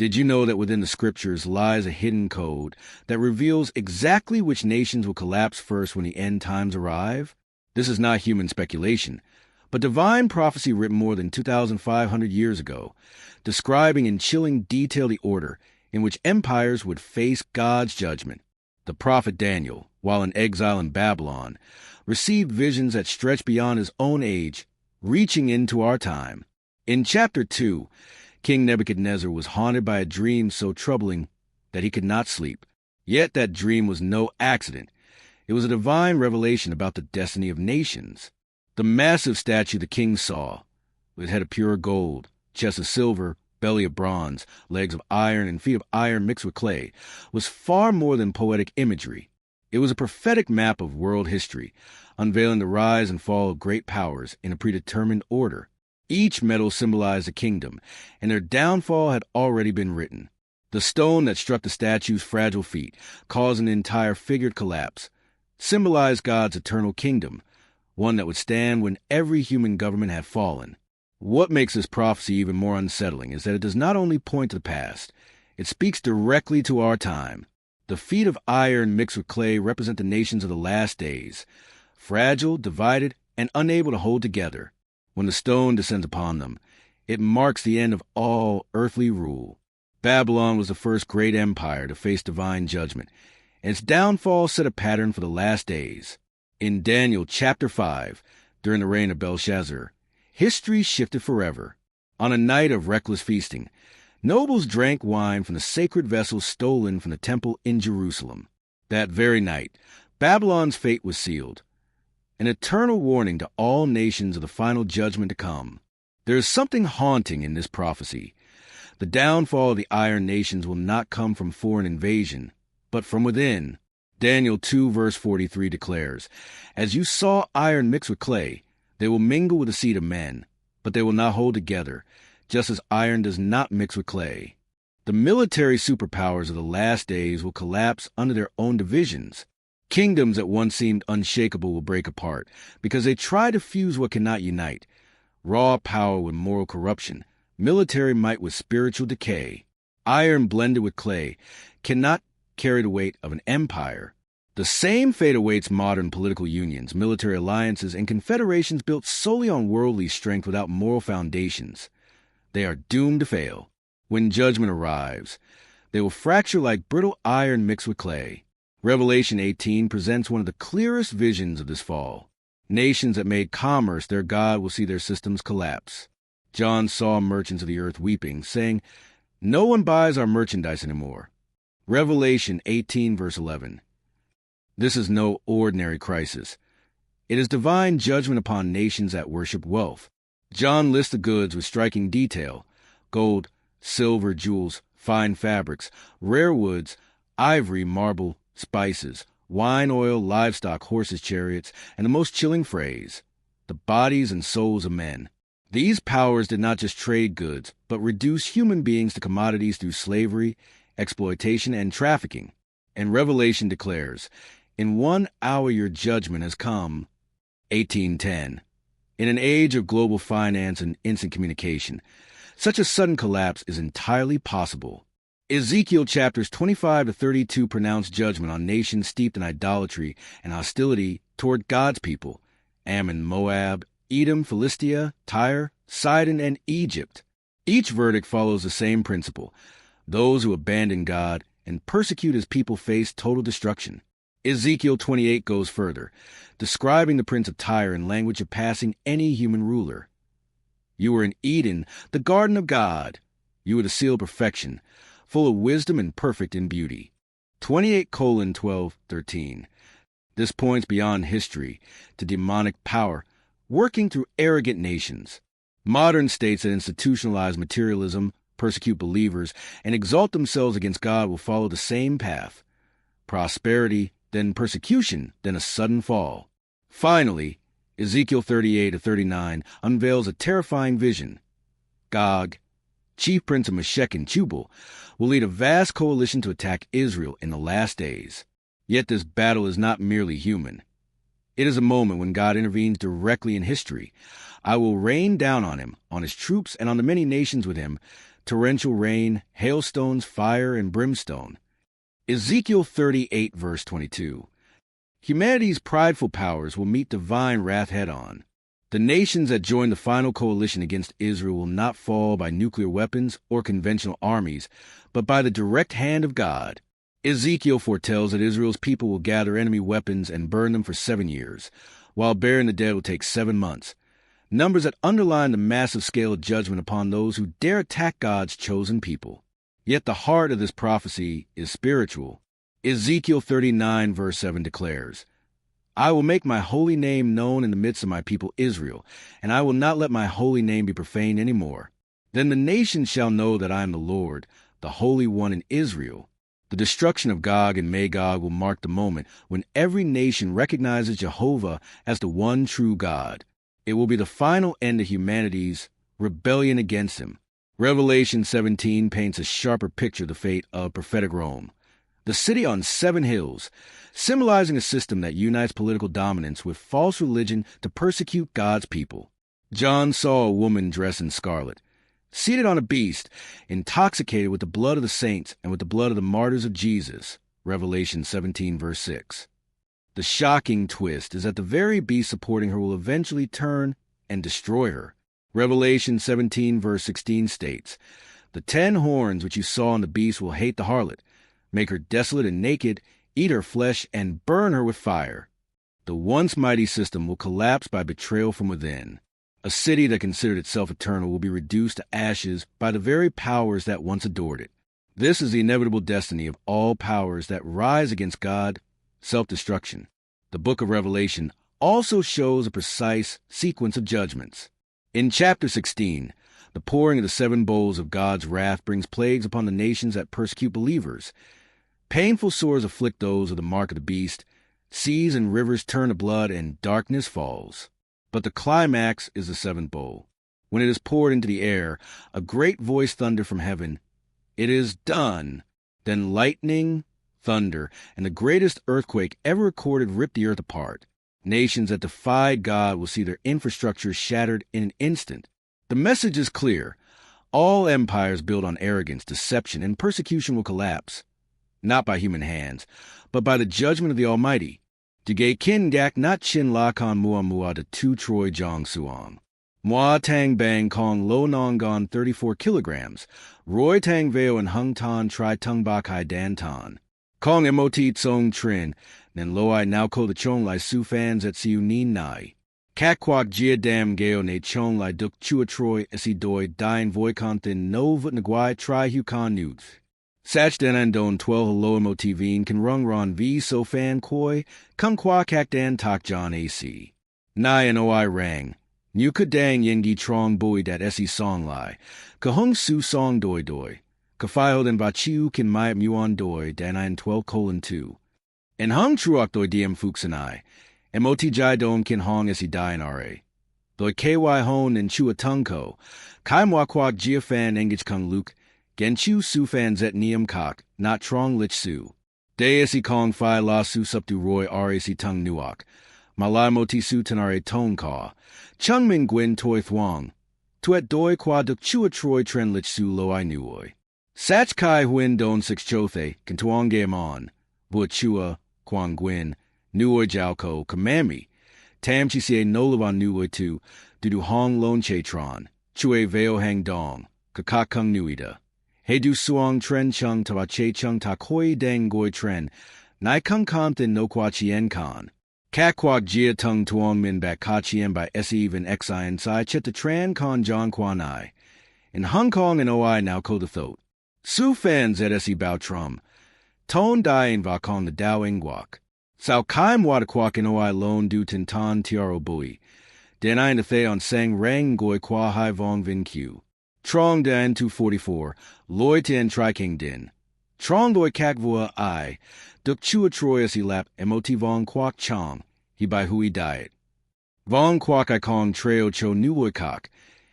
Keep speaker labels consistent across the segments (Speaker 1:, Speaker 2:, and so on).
Speaker 1: Did you know that within the scriptures lies a hidden code that reveals exactly which nations will collapse first when the end times arrive? This is not human speculation, but divine prophecy written more than 2,500 years ago, describing in chilling detail the order in which empires would face God's judgment. The prophet Daniel, while in exile in Babylon, received visions that stretched beyond his own age, reaching into our time. In chapter 2, King Nebuchadnezzar was haunted by a dream so troubling that he could not sleep. Yet that dream was no accident. It was a divine revelation about the destiny of nations. The massive statue the king saw, with head of pure gold, chest of silver, belly of bronze, legs of iron, and feet of iron mixed with clay, was far more than poetic imagery. It was a prophetic map of world history, unveiling the rise and fall of great powers in a predetermined order. Each metal symbolized a kingdom, and their downfall had already been written. The stone that struck the statue's fragile feet, causing an entire figured collapse, symbolized God's eternal kingdom, one that would stand when every human government had fallen. What makes this prophecy even more unsettling is that it does not only point to the past, it speaks directly to our time. The feet of iron mixed with clay represent the nations of the last days, fragile, divided, and unable to hold together. When the stone descends upon them, it marks the end of all earthly rule. Babylon was the first great empire to face divine judgment, and its downfall set a pattern for the last days. In Daniel chapter 5, during the reign of Belshazzar, history shifted forever. On a night of reckless feasting, nobles drank wine from the sacred vessels stolen from the temple in Jerusalem. That very night, Babylon's fate was sealed, an eternal warning to all nations of the final judgment to come. There is something haunting in this prophecy. The downfall of the iron nations will not come from foreign invasion, but from within. Daniel 2 verse 43 declares, "As you saw iron mixed with clay, they will mingle with the seed of men, but they will not hold together, just as iron does not mix with clay." The military superpowers of the last days will collapse under their own divisions. Kingdoms that once seemed unshakable will break apart because they try to fuse what cannot unite. Raw power with moral corruption, military might with spiritual decay. Iron blended with clay cannot carry the weight of an empire. The same fate awaits modern political unions, military alliances, and confederations built solely on worldly strength without moral foundations. They are doomed to fail. When judgment arrives, they will fracture like brittle iron mixed with clay. Revelation 18 presents one of the clearest visions of this fall. Nations that made commerce their god will see their systems collapse. John saw merchants of the earth weeping, saying, "No one buys our merchandise anymore." Revelation 18 verse 11. This is no ordinary crisis. It is divine judgment upon nations that worship wealth. John lists the goods with striking detail: gold, silver, jewels, fine fabrics, rare woods, ivory, marble, spices, wine, oil, livestock, horses, chariots, and the most chilling phrase, the bodies and souls of men. These powers did not just trade goods, but reduce human beings to commodities through slavery, exploitation, and trafficking. And Revelation declares, "In 1 hour your judgment has come." 1810. In an age of global finance and instant communication, such a sudden collapse is entirely possible. Ezekiel chapters 25 to 32 pronounce judgment on nations steeped in idolatry and hostility toward God's people: Ammon, Moab, Edom, Philistia, Tyre, Sidon, and Egypt. Each verdict follows the same principle: those who abandon God and persecute his people face total destruction. Ezekiel 28 goes further, describing the prince of Tyre in language of passing any human ruler. "You were in Eden, the garden of God. You were the seal of perfection, full of wisdom and perfect in beauty." 28:12-13. This points beyond history to demonic power working through arrogant nations. Modern states that institutionalize materialism, persecute believers, and exalt themselves against God will follow the same path: prosperity, then persecution, then a sudden fall. Finally, Ezekiel 38-39 unveils a terrifying vision. Gog, chief prince of Meshech and Tubal, will lead a vast coalition to attack Israel in the last days. Yet this battle is not merely human. It is a moment when God intervenes directly in history. "I will rain down on him, on his troops, and on the many nations with him, torrential rain, hailstones, fire, and brimstone. Ezekiel 38, verse 22. Humanity's prideful powers will meet divine wrath head-on. The nations that join the final coalition against Israel will not fall by nuclear weapons or conventional armies, but by the direct hand of God. Ezekiel foretells that Israel's people will gather enemy weapons and burn them for 7 years, while burying the dead will take 7 months. Numbers that underline the massive scale of judgment upon those who dare attack God's chosen people. Yet the heart of this prophecy is spiritual. Ezekiel 39, verse 7 declares, I will make my holy name known in the midst of my people Israel, and I will not let my holy name be profaned any more. Then the nations shall know that I am the Lord, the Holy One in Israel. The destruction of Gog and Magog will mark the moment when every nation recognizes Jehovah as the one true God. It will be the final end of humanity's rebellion against him. Revelation 17 paints a sharper picture of the fate of prophetic Rome, the city on 7 hills, symbolizing a system that unites political dominance with false religion to persecute God's people. John saw a woman dressed in scarlet, seated on a beast, intoxicated with the blood of the saints and with the blood of the martyrs of Jesus. Revelation 17, verse 6. The shocking twist is that the very beast supporting her will eventually turn and destroy her. Revelation 17, verse 16 states, The 10 horns which you saw on the beast will hate the harlot, make her desolate and naked, eat her flesh, and burn her with fire. The once mighty system will collapse by betrayal from within. A city that considered itself eternal will be reduced to ashes by the very powers that once adored it. This is the inevitable destiny of all powers that rise against God, self-destruction. The book of Revelation also shows a precise sequence of judgments. In chapter 16, the pouring of the 7 bowls of God's wrath brings plagues upon the nations that persecute believers. Painful sores afflict those of the mark of the beast, seas and rivers turn to blood, and darkness falls. But the climax is the 7th bowl. When it is poured into the air, a great voice thundered from heaven, It is done! Then lightning, thunder, and the greatest earthquake ever recorded ripped the earth apart. Nations that defied God will see their infrastructure shattered in an instant. The message is clear. All empires built on arrogance, deception, and persecution will collapse. Not by human hands, but by the judgment of the Almighty. Decay kin dak not chin la kon mua mua de tu Troy jong suong. Mua tang bang kong lo nong gon 34 kilograms. Roy tang veo and hung ton tri tung bak hai dan ton. Kong mot tsong trin, nen lo I now ko the chong lai su fans at siu nin nai. Kak kwak jia dam geo ne chong lai duk chua Troy esi doi dine voikontin no vut nguai tri hu kon newt. Sach den an don 12 hello motivine can rung ron v so fan koi, kung kwa kak dan tak john ac. Nai and oi rang. New ka dang yengi trong boi dat esi song lai. Ka hung su song doi doi. Ka file den ba chiu kin mai muon doi dan an 12:2. En hung truok doi diem fuxanai. Moti jai don kin hong esi dine ra. Doi ky hon en chua tungko. Kai mwa kwak jia fan engich kung luke. Genchu su fan zet niam kak, not trong lich su. De esi kong fi la su sup du roy esi tung nuok. Malai moti su tanare tong ka. Chung min gwin toi thuong. Tuet doi qua duk chua Troy tren lich su lo I nuoi. Sach kai huin don 6 chothe, kan tuong game on. Bua chua, quang gwin, nuoi jalko, kamami. Tam chi sie no lavan nuoi tu, du hong lon che tron. Chue veo hang dong, kakakung nuida. He du suong tren chung tawa che chung ta koi dang goi tren, nai kung compton no qua chien con. Kak kwak jia tung tuong min bak ka chien by esi even exine sai chet the tran con john quan ai. In Hong Kong and oi now ko the thot. Su fan zet esi bao trum. Ton dying va kong the dao ingwak. Sao kaim wada kwak in oi lon du tin ton tiaro bui. Den I the thay on sang rang goi qua hai vong vin q. Trong dan 244, loy tien tri king din. Trong doi kak vua I, duk chua Troy as he lap emoti vong kwak chong, he by hui diet. Vong kwak I kong treo cho nuoi kak,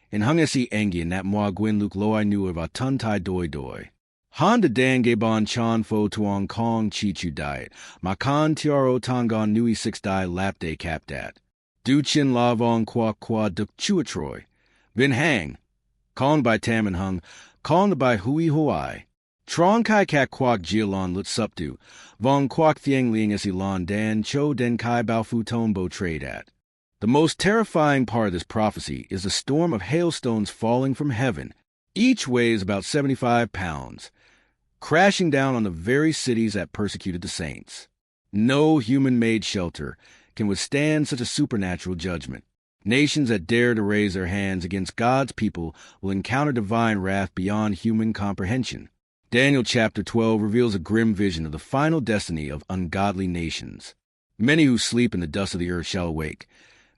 Speaker 1: and hung as he engi in that moi gwin luk lo I knew of a tun tai doi doi. Han de dan gebon chan fo tuong kong chi chu diet, ma kan tiaro tongon nui 6 die lap day cap dat. Du chin la vong kwak kwa duk chua Troy. Vin hang. Kong by Tam and Hung, calling the by hui hoai. Trong kai kak kwak jialon lut supdu, vong kwak thieng ling as ilon dan cho den kai bao fu ton bo trade at. The most terrifying part of this prophecy is the storm of hailstones falling from heaven. Each weighs about 75 pounds, crashing down on the very cities that persecuted the saints. No human-made shelter can withstand such a supernatural judgment. Nations that dare to raise their hands against God's people will encounter divine wrath beyond human comprehension. Daniel chapter 12 reveals a grim vision of the final destiny of ungodly nations. Many who sleep in the dust of the earth shall awake,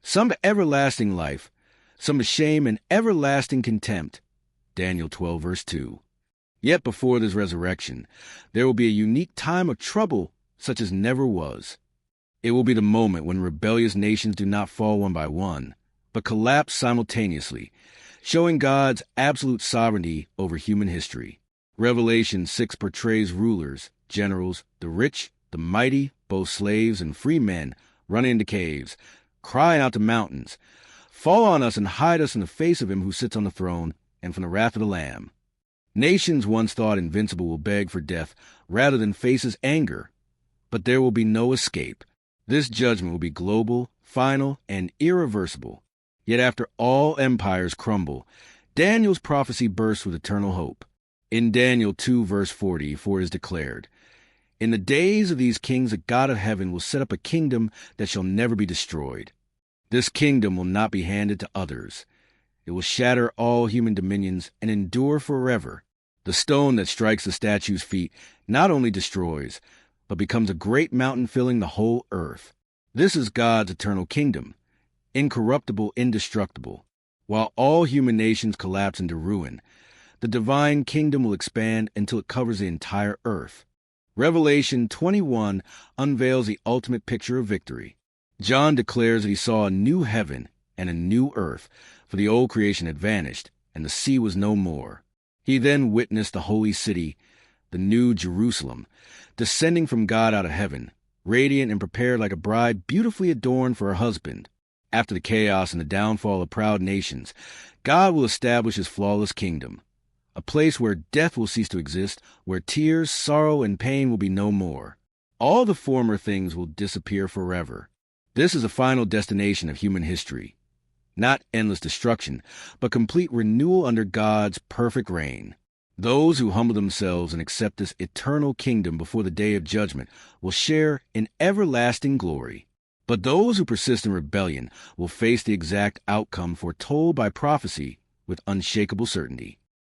Speaker 1: some to everlasting life, some to shame and everlasting contempt. Daniel 12 verse 2. Yet before this resurrection, there will be a unique time of trouble such as never was. It will be the moment when rebellious nations do not fall one by one, but collapse simultaneously, showing God's absolute sovereignty over human history. Revelation 6 portrays rulers, generals, the rich, the mighty, both slaves and free men, running into caves, crying out to mountains, "Fall on us and hide us in the face of him who sits on the throne and from the wrath of the Lamb." Nations once thought invincible will beg for death rather than face his anger. But there will be no escape. This judgment will be global, final, and irreversible. Yet after all empires crumble, Daniel's prophecy bursts with eternal hope. In Daniel 2 verse 40, for it is declared, "In the days of these kings the God of heaven will set up a kingdom that shall never be destroyed. This kingdom will not be handed to others. It will shatter all human dominions and endure forever. The stone that strikes the statue's feet not only destroys, but becomes a great mountain filling the whole earth." This is God's eternal kingdom, incorruptible, indestructible. While all human nations collapse into ruin, the divine kingdom will expand until it covers the entire earth. Revelation 21 unveils the ultimate picture of victory. John declares that he saw a new heaven and a new earth, for the old creation had vanished, and the sea was no more. He then witnessed the holy city, the new Jerusalem, descending from God out of heaven, radiant and prepared like a bride beautifully adorned for her husband. After the chaos and the downfall of proud nations, God will establish his flawless kingdom, a place where death will cease to exist, where tears, sorrow, and pain will be no more. All the former things will disappear forever. This is the final destination of human history. Not endless destruction, but complete renewal under God's perfect reign. Those who humble themselves and accept this eternal kingdom before the day of judgment will share in everlasting glory. But those who persist in rebellion will face the exact outcome foretold by prophecy with unshakable certainty.